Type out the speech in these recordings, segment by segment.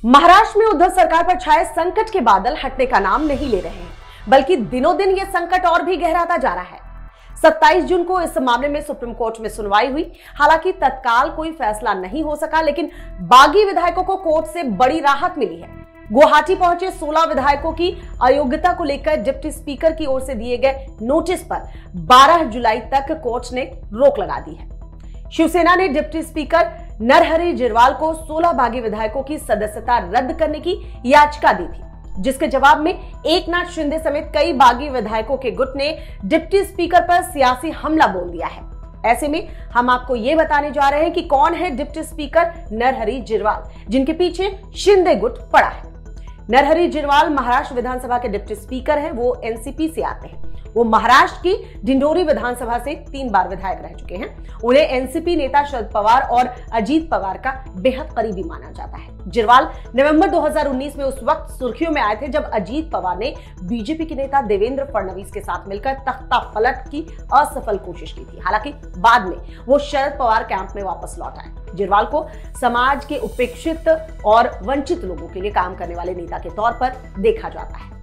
महाराष्ट्र में उद्धव सरकार पर छाए संकट के बादल हटने का नाम नहीं ले रहे हैं, बल्कि दिनों दिन यह संकट और भी गहराता जा रहा है। 27 जून को इस मामले में सुप्रीम कोर्ट में सुनवाई हुई। हालांकि तत्काल कोई फैसला नहीं हो सका, लेकिन बागी विधायकों को कोर्ट से बड़ी राहत मिली है। गुवाहाटी पहुंचे 16 विधायकों की अयोग्यता को लेकर डिप्टी स्पीकर की ओर से दिए गए नोटिस पर 12 जुलाई तक कोर्ट ने रोक लगा दी है। शिवसेना ने डिप्टी स्पीकर नरहरि झिरवाल को 16 बागी विधायकों की सदस्यता रद्द करने की याचिका दी थी, जिसके जवाब में एकनाथ शिंदे समेत कई बागी विधायकों के गुट ने डिप्टी स्पीकर पर सियासी हमला बोल दिया है। ऐसे में हम आपको ये बताने जा रहे हैं कि कौन है डिप्टी स्पीकर नरहरि झिरवाल, जिनके पीछे शिंदे गुट पड़ा है। नरहरि झिरवाल महाराष्ट्र विधानसभा के डिप्टी स्पीकर हैं। वो एनसीपी से आते हैं। वो महाराष्ट्र की डिंडोरी विधानसभा से 3 बार विधायक रह चुके हैं। उन्हें एनसीपी नेता शरद पवार और अजीत पवार का बेहद करीबी माना जाता है। झिरवाल नवंबर 2019 में उस वक्त सुर्खियों में आए थे जब अजीत पवार ने बीजेपी के नेता देवेंद्र फडणवीस के साथ मिलकर तख्ता पलट की असफल कोशिश की थी। हालांकि बाद में वो शरद पवार कैंप में वापस लौट आए। झिरवाल को समाज के उपेक्षित और वंचित लोगों के लिए काम करने वाले नेता के तौर पर देखा जाता है।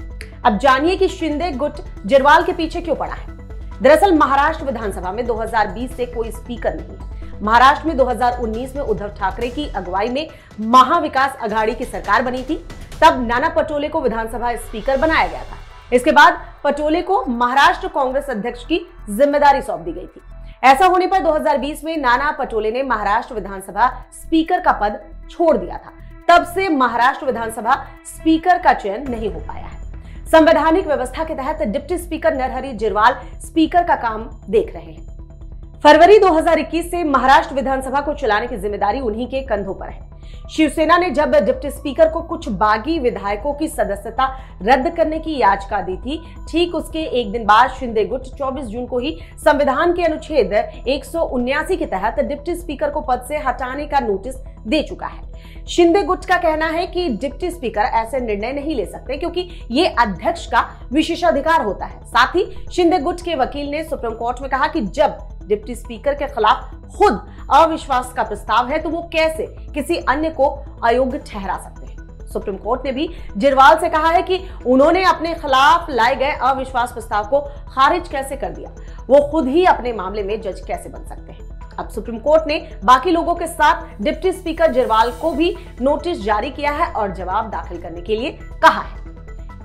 अब जानिए कि शिंदे गुट झिरवाल के पीछे क्यों पड़ा है। दरअसल महाराष्ट्र विधानसभा में 2020 से कोई स्पीकर नहीं है। महाराष्ट्र में 2019 में उद्धव ठाकरे की अगुवाई में महाविकास अघाड़ी की सरकार बनी थी। तब नाना पटोले को विधानसभा स्पीकर बनाया गया था। इसके बाद पटोले को महाराष्ट्र कांग्रेस अध्यक्ष की जिम्मेदारी सौंप दी गई थी। ऐसा होने पर 2020 में नाना पटोले ने महाराष्ट्र विधानसभा स्पीकर का पद छोड़ दिया था। तब से महाराष्ट्र विधानसभा स्पीकर का चयन नहीं हो पाया है। संवैधानिक व्यवस्था के तहत deputy speaker Narhari Zirwal speaker का काम देख रहे हैं। फरवरी 2021 से महाराष्ट्र विधानसभा को चलाने की जिम्मेदारी उन्हीं के कंधों पर है। शिवसेना ने जब डिप्टी स्पीकर को कुछ बागी विधायकों की सदस्यता रद्द करने की याचिका दी थी, ठीक उसके एक दिन बाद शिंदे गुट 24 जून को ही संविधान के अनुच्छेद 179 के तहत डिप्टी स्पीकर को पद से हटाने का नोटिस दे चुका है। शिंदे गुट का कहना है कि डिप्टी स्पीकर ऐसे निर्णय नहीं ले सकते, क्योंकि ये अध्यक्ष का विशेषाधिकार होता है। साथ ही शिंदे गुट के वकील ने सुप्रीम कोर्ट में कहा कि जब डिप्टी स्पीकर के खिलाफ खुद अविश्वास का प्रस्ताव है तो वो कैसे किसी अन्य को अयोग्य ठहरा सकते हैं। सुप्रीम कोर्ट ने भी झिरवाल से कहा है कि उन्होंने अपने खिलाफ लाए गए अविश्वास प्रस्ताव को खारिज कैसे कर दिया, वो खुद ही अपने मामले में जज कैसे बन सकते हैं। अब सुप्रीम कोर्ट ने बाकी लोगों के साथ डिप्टी स्पीकर झिरवाल को भी नोटिस जारी किया है और जवाब दाखिल करने के लिए कहा है।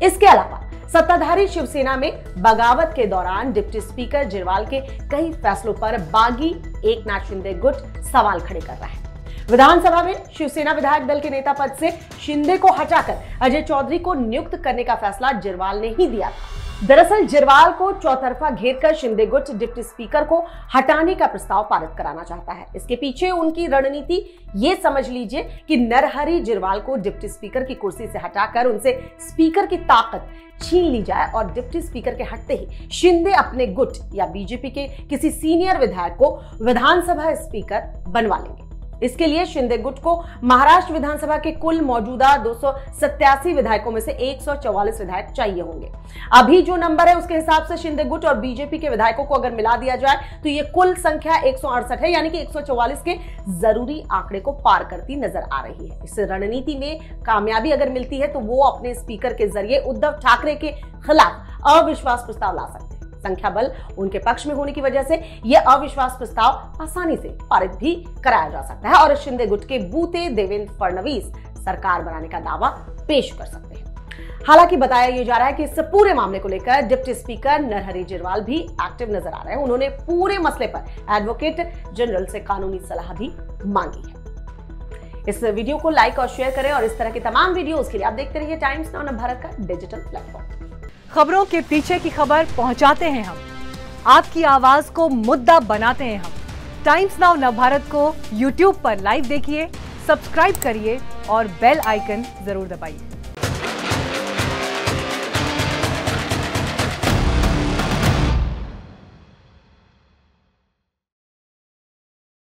इसके अलावा सत्ताधारी शिवसेना में बगावत के दौरान डिप्टी स्पीकर झिरवाल के कई फैसलों पर बागी एकनाथ शिंदे गुट सवाल खड़े कर रहा है। विधानसभा में शिवसेना विधायक दल के नेता पद से शिंदे को हटाकर अजय चौधरी को नियुक्त करने का फैसला झिरवाल ने ही दिया था। दरअसल झिरवाल को चौतरफा घेरकर शिंदे गुट डिप्टी स्पीकर को हटाने का प्रस्ताव पारित कराना चाहता है। इसके पीछे उनकी रणनीति ये समझ लीजिए कि नरहरि झिरवाल को डिप्टी स्पीकर की कुर्सी से हटाकर उनसे स्पीकर की ताकत छीन ली जाए और डिप्टी स्पीकर के हटते ही शिंदे अपने गुट या बीजेपी के किसी सीनियर विधायक को विधानसभा स्पीकर बनवा लेंगे। इसके लिए शिंदे गुट को महाराष्ट्र विधानसभा के कुल मौजूदा 287 विधायकों में से 144 विधायक चाहिए होंगे। अभी जो नंबर है उसके हिसाब से शिंदे गुट और बीजेपी के विधायकों को अगर मिला दिया जाए तो ये कुल संख्या 168 है, यानी कि 144 के जरूरी आंकड़े को पार करती नजर आ रही है। इस रणनीति में कामयाबी अगर मिलती है तो वो अपने स्पीकर के जरिए उद्धव ठाकरे के खिलाफ अविश्वास प्रस्ताव ला सकते हैं। संख्या बल उनके पक्ष में होने की वजह से यह अविश्वास प्रस्ताव आसानी से पारित भी कराया जा सकता है और शिंदे गुट के बूते देवेंद्र फडणवीस सरकार बनाने का दावा पेश कर सकते हैं। हालांकि बताया यह जा रहा है कि इस पूरे मामले को लेकर डिप्टी स्पीकर नरहरि झिरवाल भी एक्टिव नजर आ रहे हैं। उन्होंने पूरे मसले पर एडवोकेट जनरल से कानूनी सलाह भी मांगी है। इस वीडियो को लाइक और शेयर करें और इस तरह की तमाम वीडियोस के लिए आप देखते रहिए टाइम्स नाउ नवभारत का डिजिटल प्लेटफॉर्म। खबरों के पीछे की खबर पहुंचाते हैं हम, आपकी आवाज को मुद्दा बनाते हैं हम। टाइम्स नाउ नवभारत को YouTube पर लाइव देखिए, सब्सक्राइब करिए और बेल आइकन जरूर दबाइए।